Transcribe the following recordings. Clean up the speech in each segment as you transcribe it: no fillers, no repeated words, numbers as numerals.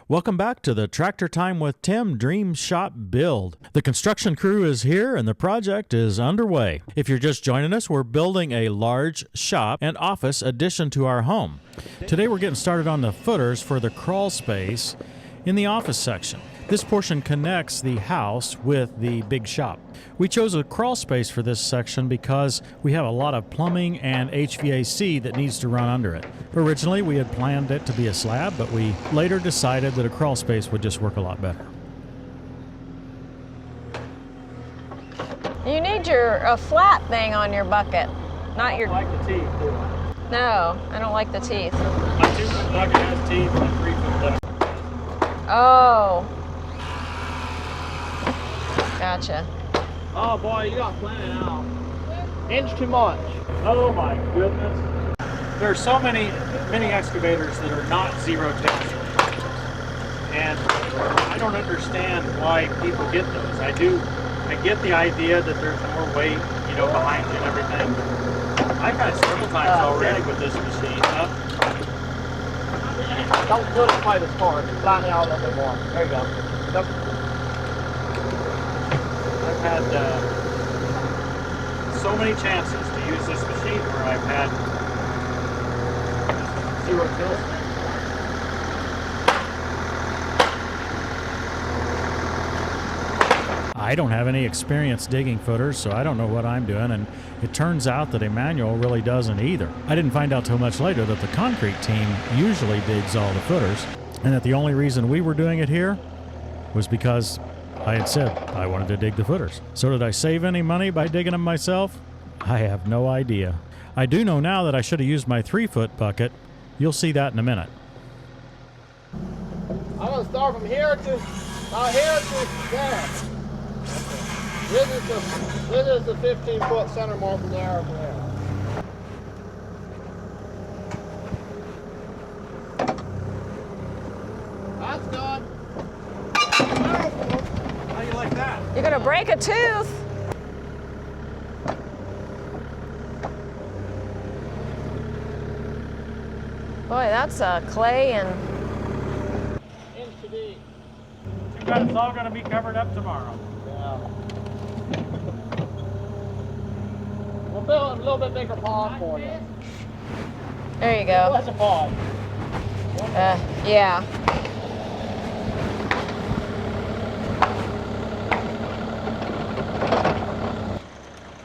Welcome back to the Tractor Time with Tim Dream Shop Build. The construction crew is here and the project is underway. If you're just joining us, we're building a large shop and office addition to our home. Today we're getting started on the footers for the crawl space in the office section. This portion connects the house with the big shop. We chose a crawl space for this section because we have a lot of plumbing and HVAC that needs to run under it. Originally, we had planned it to be a slab, but we later decided that a crawl space would just work a lot better. You need a flat thing on your bucket, not your... I like the teeth, do I? No, I don't like the teeth. My 2-foot bucket has teeth and a 3-foot bucket. Oh. Gotcha. Oh boy, you got plenty now. Inch too much. Oh my goodness. There are so many mini excavators that are not zero texture. And I don't understand why people get those. I get the idea that there's more weight, behind you and everything. I've had several times already with this machine. Don't put it quite as hard. Flatten it out a little bit more. There you go. Nope. I've had so many chances to use this machine where I've had zero kills. I don't have any experience digging footers, so I don't know what I'm doing, and it turns out that a manual really doesn't either. I didn't find out till much later that the concrete team usually digs all the footers, and that the only reason we were doing it here was because I had said I wanted to dig the footers. So did I save any money by digging them myself? I have no idea. I do know now that I should have used my 3-foot bucket. You'll see that in a minute. I'm going to start from here to there. This is the 15-foot center mark from there to there. That's done. How you like that? You're gonna break a tooth. Boy, that's clay and... Inch too deep. Too bad it's all going to be covered up tomorrow. Yeah. We'll build a little bit bigger pond for you. There you go. What's a pond? Yeah.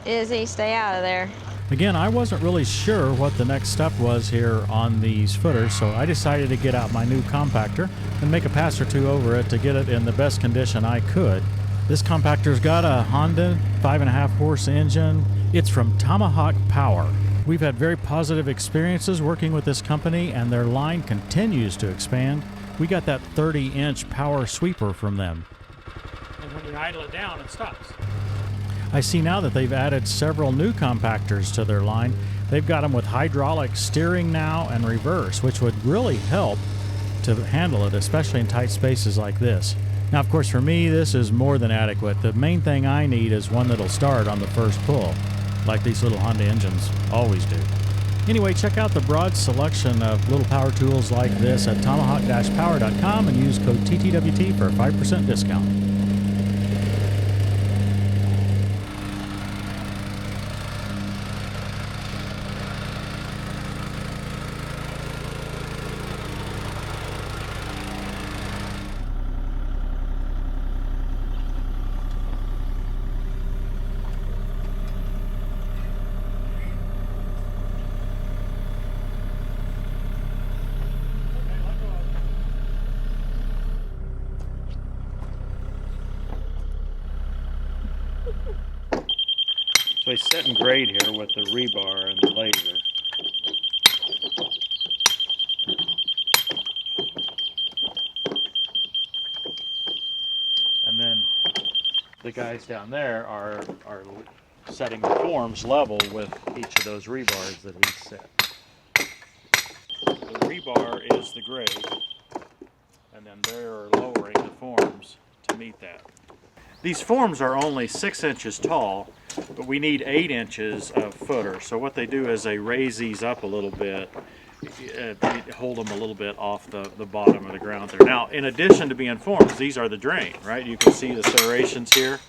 Izzy, stay out of there. Again, I wasn't really sure what the next step was here on these footers, so I decided to get out my new compactor and make a pass or two over it to get it in the best condition I could. This compactor's got a Honda 5.5 horse engine. It's from Tomahawk Power. We've had very positive experiences working with this company, and their line continues to expand. We got that 30-inch power sweeper from them. And when you idle it down, it stops. I see now that they've added several new compactors to their line. They've got them with hydraulic steering now and reverse, which would really help to handle it, especially in tight spaces like this. Now, of course, for me, this is more than adequate. The main thing I need is one that'll start on the first pull, like these little Honda engines always do. Anyway, check out the broad selection of little power tools like this at tomahawk-power.com and use code TTWT for a 5% discount. So he's setting grade here with the rebar and the laser. And then the guys down there are setting the forms level with each of those rebars that he's set. The rebar is the grade, and then they're lowering the forms to meet that. These forms are only 6 inches tall, but we need 8 inches of footer. So what they do is they raise these up a little bit hold them a little bit off the bottom of the ground there. Now, in addition to being forms, these are the drain, right? You can see the serrations here.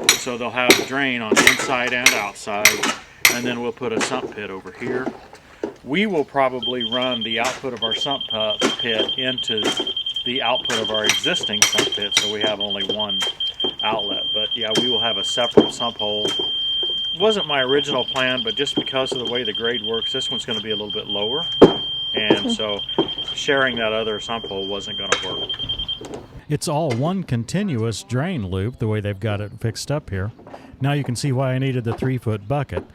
So they'll have the drain on the inside and outside, and then we'll put a sump pit over here. We will probably run the output of our sump pit into the output of our existing sump pit, so we have only one outlet. But yeah, we will have a separate sump hole. Wasn't my original plan, but just because of the way the grade works, this one's going to be a little bit lower, and so sharing that other sump hole wasn't going to work. It's all one continuous drain loop the way they've got it fixed up here. Now you can see why I needed the 3-foot bucket.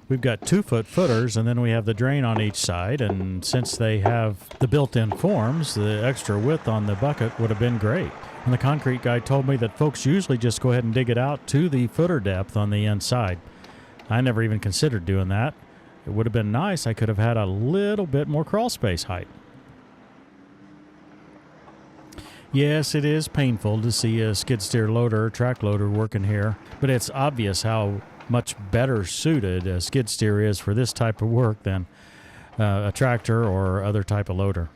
We've got 2-foot footers, and then we have the drain on each side, and since they have the built-in forms, the extra width on the bucket would have been great. And the concrete guy told me that folks usually just go ahead and dig it out to the footer depth on the inside. I never even considered doing that. It would have been nice. I could have had a little bit more crawl space height. Yes, it is painful to see a skid steer loader or track loader working here, but it's obvious how much better suited a skid steer is for this type of work than a tractor or other type of loader.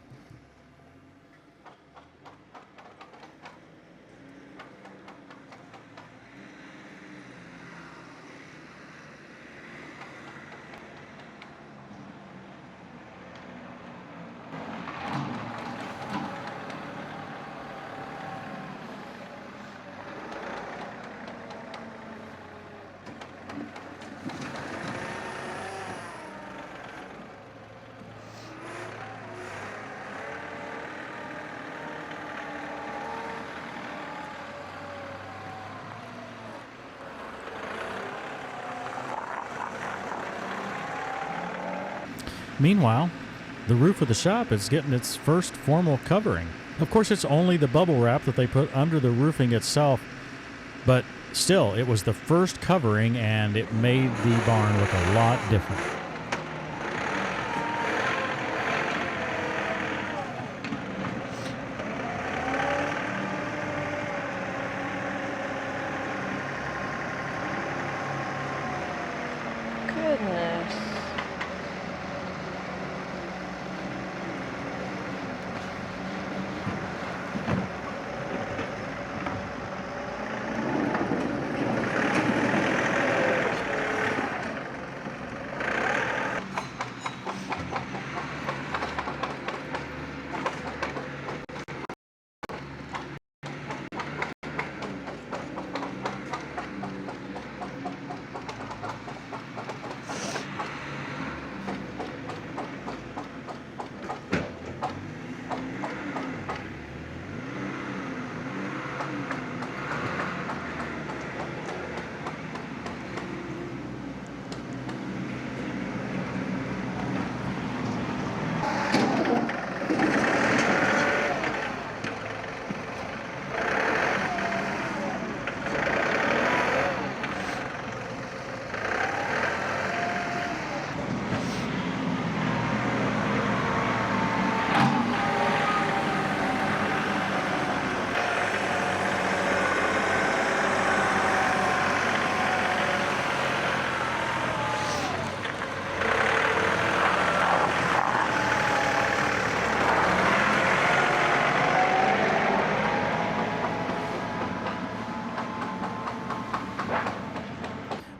Meanwhile, the roof of the shop is getting its first formal covering. Of course, it's only the bubble wrap that they put under the roofing itself, but still, it was the first covering, and it made the barn look a lot different. Goodness.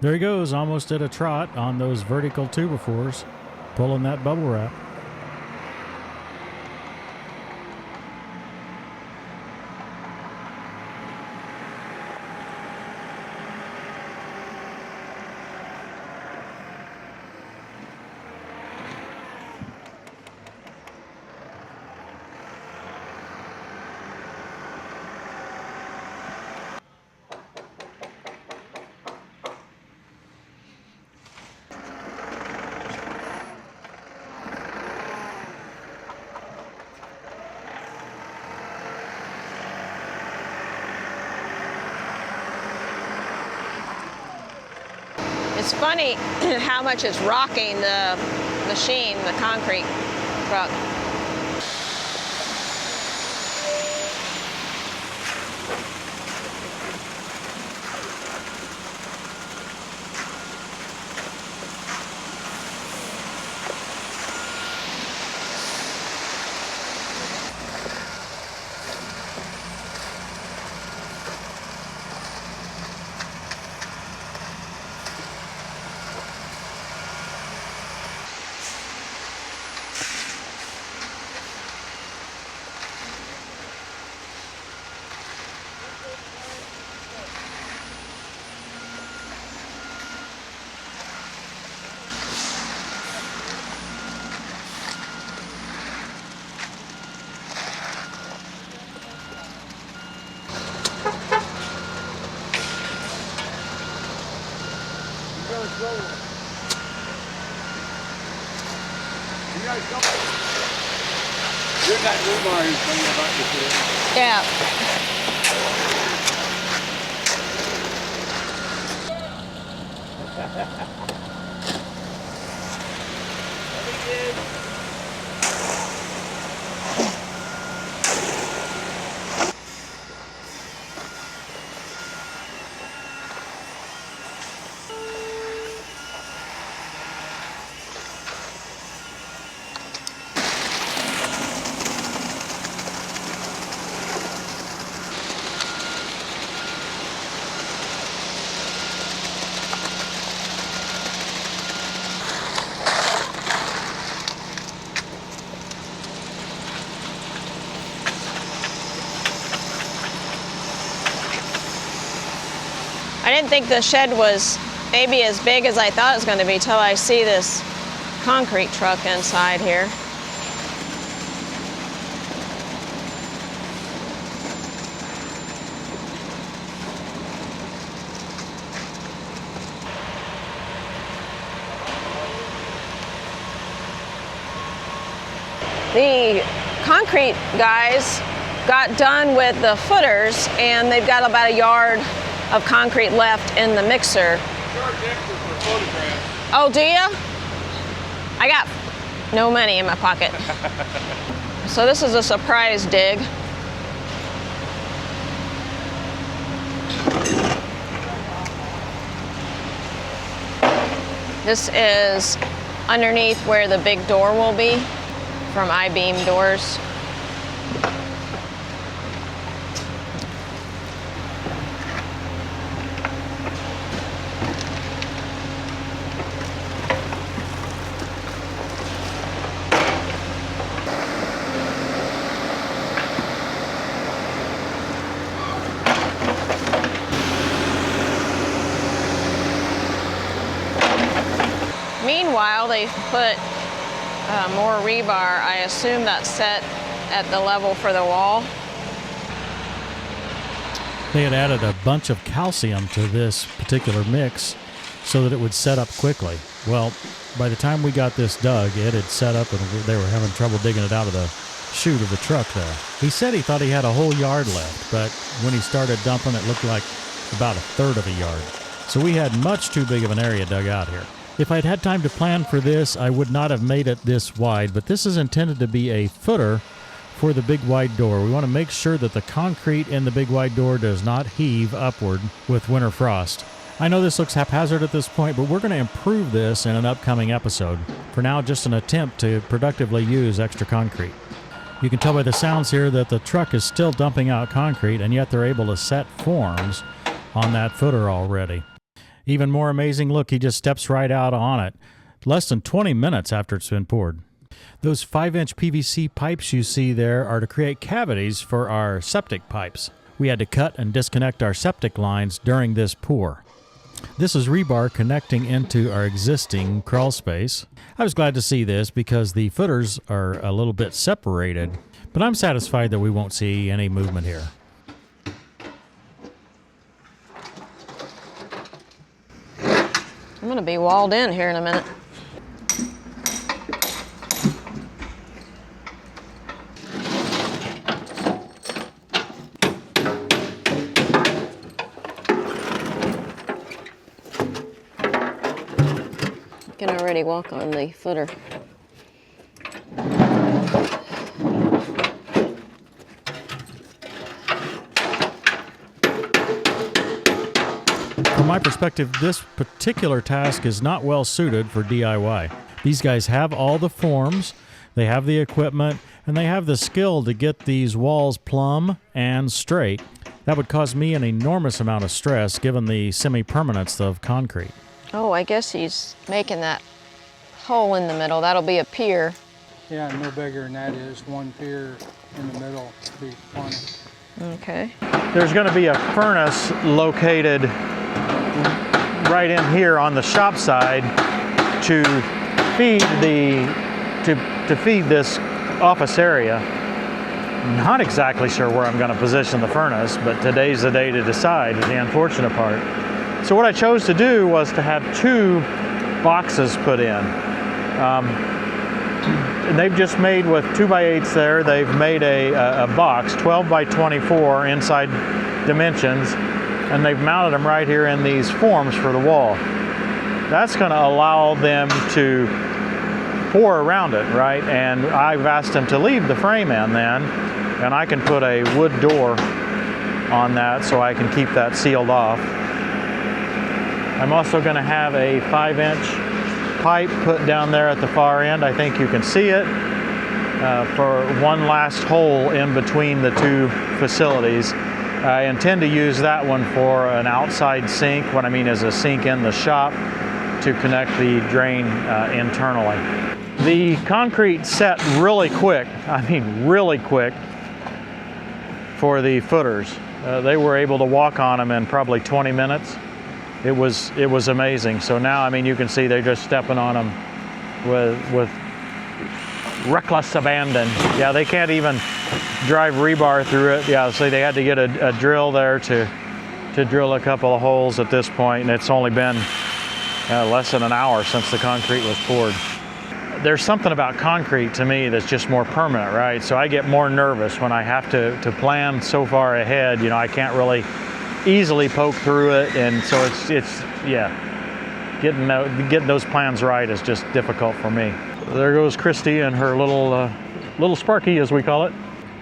There he goes, almost at a trot on those vertical 2x4s, pulling that bubble wrap. It's funny how much it's rocking the machine, the concrete truck. You're that rebar who's bringing about you today. Yeah. I didn't think the shed was maybe as big as I thought it was going to be till I see this concrete truck inside here. The concrete guys got done with the footers and they've got about a yard of concrete left in the mixer. Charge extra for photographs. Oh, do you? I got no money in my pocket. So this is a surprise dig. This is underneath where the big door will be from I-beam doors. Meanwhile, they put more rebar. I assume that's set at the level for the wall. They had added a bunch of calcium to this particular mix so that it would set up quickly. Well, by the time we got this dug, it had set up and they were having trouble digging it out of the chute of the truck there. He said he thought he had a whole yard left, but when he started dumping, it looked like about a third of a yard. So we had much too big of an area dug out here. If I'd had time to plan for this, I would not have made it this wide, but this is intended to be a footer for the big wide door. We want to make sure that the concrete in the big wide door does not heave upward with winter frost. I know this looks haphazard at this point, but we're going to improve this in an upcoming episode. For now, just an attempt to productively use extra concrete. You can tell by the sounds here that the truck is still dumping out concrete, and yet they're able to set forms on that footer already. Even more amazing, look, he just steps right out on it, less than 20 minutes after it's been poured. Those 5-inch PVC pipes you see there are to create cavities for our septic pipes. We had to cut and disconnect our septic lines during this pour. This is rebar connecting into our existing crawl space. I was glad to see this because the footers are a little bit separated, but I'm satisfied that we won't see any movement here. I'm going to be walled in here in a minute. I can already walk on the footer. From my perspective, this particular task is not well suited for DIY. These guys have all the forms, they have the equipment, and they have the skill to get these walls plumb and straight. That would cause me an enormous amount of stress given the semi-permanence of concrete. Oh, I guess he's making that hole in the middle. That'll be a pier. Yeah, no bigger than that is. One pier in the middle would be plenty. Okay. There's going to be a furnace located right in here on the shop side to feed this office area. Not exactly sure where I'm going to position the furnace, but today's the day to decide, is the unfortunate part. So what I chose to do was to have 2 boxes put in. And they've just made, with 2x8s there, they've made a box, 12 by 24 inside dimensions, and they've mounted them right here in these forms for the wall. That's going to allow them to pour around it, right? And I've asked them to leave the frame in then, and I can put a wood door on that so I can keep that sealed off. I'm also going to have a 5-inch pipe put down there at the far end. I think you can see it, for one last hole in between the 2 facilities. I intend to use that one for an outside sink. What I mean is a sink in the shop to connect the drain internally. The concrete set really quick, I mean really quick, for the footers. They were able to walk on them in probably 20 minutes. It was amazing. So now, I mean, you can see they're just stepping on them with reckless abandon. Yeah, they can't even drive rebar through it. Yeah, so they had to get a drill there to drill a couple of holes at this point, and it's only been less than an hour since the concrete was poured. There's something about concrete to me that's just more permanent, right? So I get more nervous when I have to plan so far ahead. You know, I can't really easily poke through it, and so it's yeah, getting those plans right is just difficult for me. There goes Christy and her little Sparky, as we call it.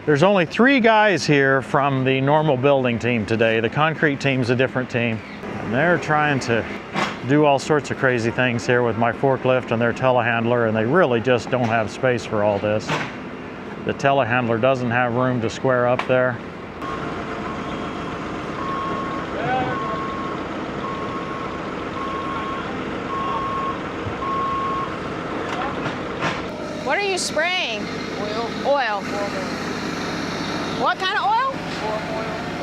There's only 3 guys here from the normal building team today. The concrete team's a different team, and they're trying to do all sorts of crazy things here with my forklift and their telehandler, and they really just don't have space for all this. The telehandler doesn't have room to square up there. What are you spraying? Oil. What kind of oil?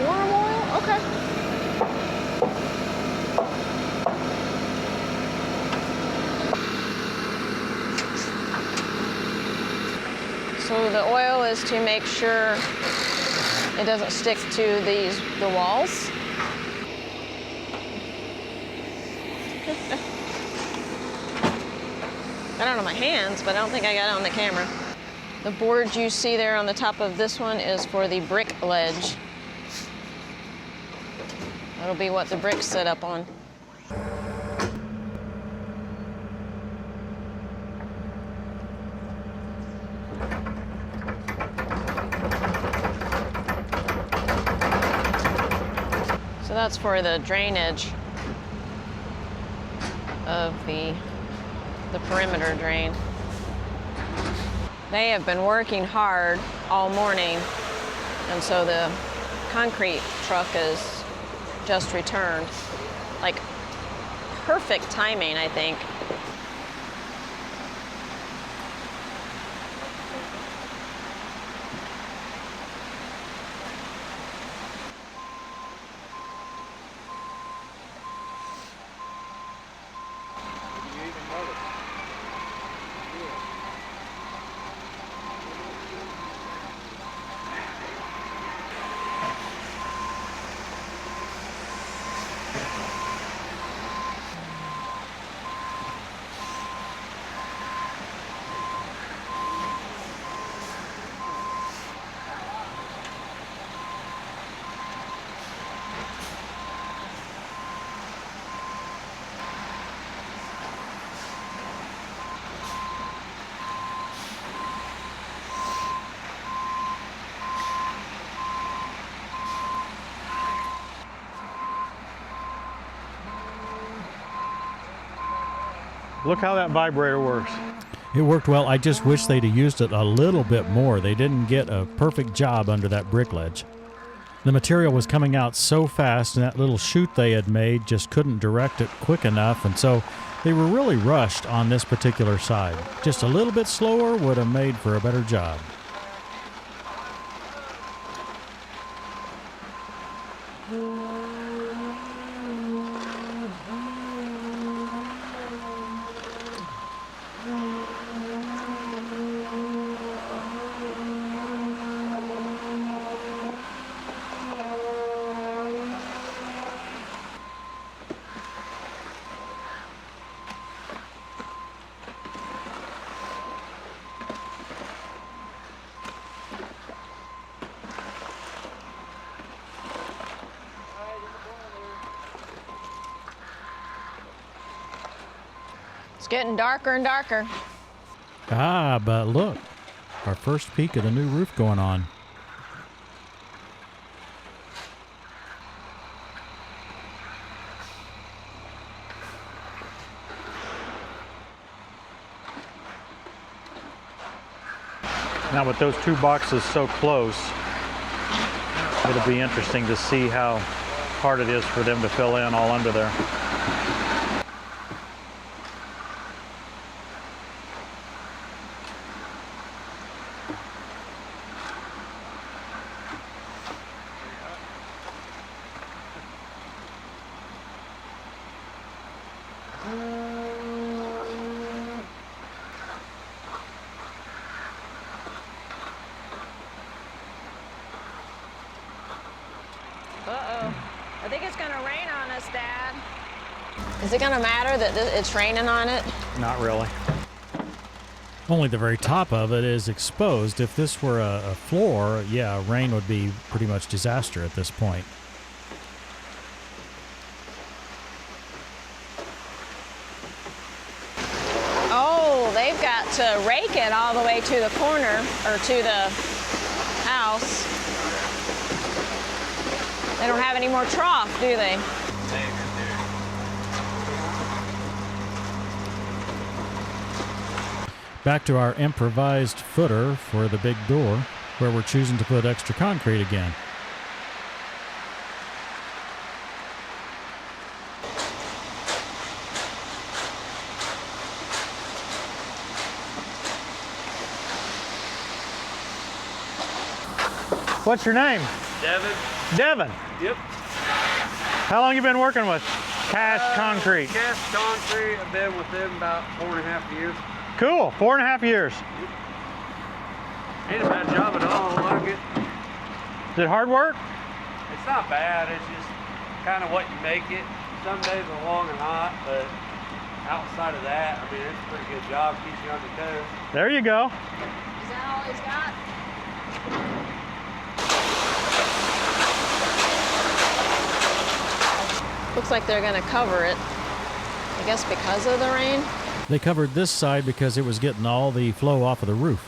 Worm oil? Okay. So the oil is to make sure it doesn't stick to the walls. I don't know my hands, but I don't think I got it on the camera. The board you see there on the top of this one is for the brick ledge. That'll be what the bricks sit up on. So that's for the drainage of the perimeter drain. They have been working hard all morning, and so the concrete truck is just returned. Like, perfect timing, I think. Look how that vibrator works. It worked well. I just wish they'd have used it a little bit more. They didn't get a perfect job under that brick ledge. The material was coming out so fast, and that little chute they had made just couldn't direct it quick enough, and so they were really rushed on this particular side. Just a little bit slower would have made for a better job. getting darker and darker. Ah, but look, our first peek of the new roof going on. Now with those two boxes so close, it'll be interesting to see how hard it is for them to fill in all under there. Uh-oh. I think it's going to rain on us, Dad. Is it going to matter that it's raining on it? Not really. Only the very top of it is exposed. If this were a floor, yeah, rain would be pretty much disaster at this point. Oh, they've got to rake it all the way to the corner, or to the house. They don't have any more trough, do they? Back to our improvised footer for the big door, where we're choosing to put extra concrete again. What's your name? Devin? Devin. Yep. How long you been working with cast concrete? Cast concrete, I've been with them about 4.5 years. Cool, 4.5 years. Ain't a bad job at all, I like it. Is it hard work? It's not bad, it's just kind of what you make it. Some days are long and hot, but outside of that, I mean, it's a pretty good job, keeps you on your toes. There you go. Is that all he's got? Looks like they're gonna cover it. I guess because of the rain. They covered this side because it was getting all the flow off of the roof.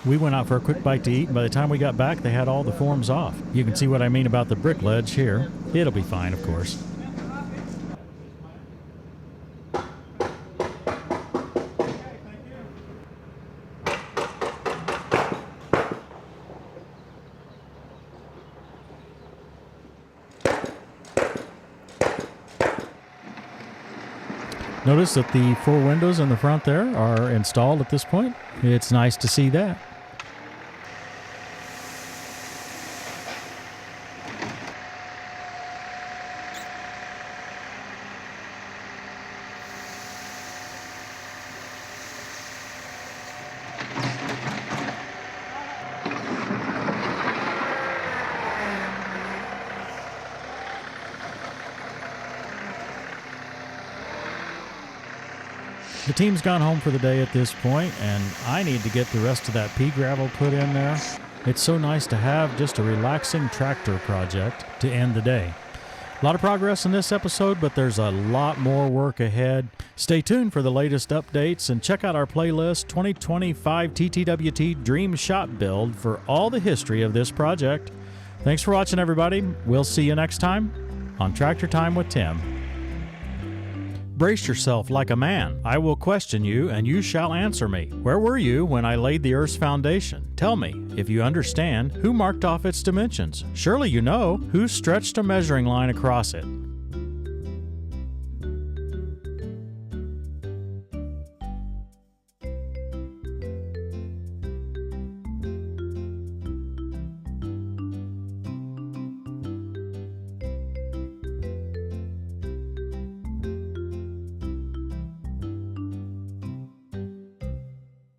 We went out for a quick bite to eat, and by the time we got back, they had all the forms off. You can see what I mean about the brick ledge here. It'll be fine, of course. Notice that the 4 windows in the front there are installed at this point. It's nice to see that. The team's gone home for the day at this point, and I need to get the rest of that pea gravel put in there. It's so nice to have just a relaxing tractor project to end the day. A lot of progress in this episode, but there's a lot more work ahead. Stay tuned for the latest updates and check out our playlist 2025 TTWT Dream Shop Build for all the history of this project. Thanks for watching, everybody. We'll see you next time on Tractor Time with Tim. Brace yourself like a man. I will question you, and you shall answer me. Where were you when I laid the earth's foundation? Tell me, if you understand, who marked off its dimensions? Surely you know who stretched a measuring line across it.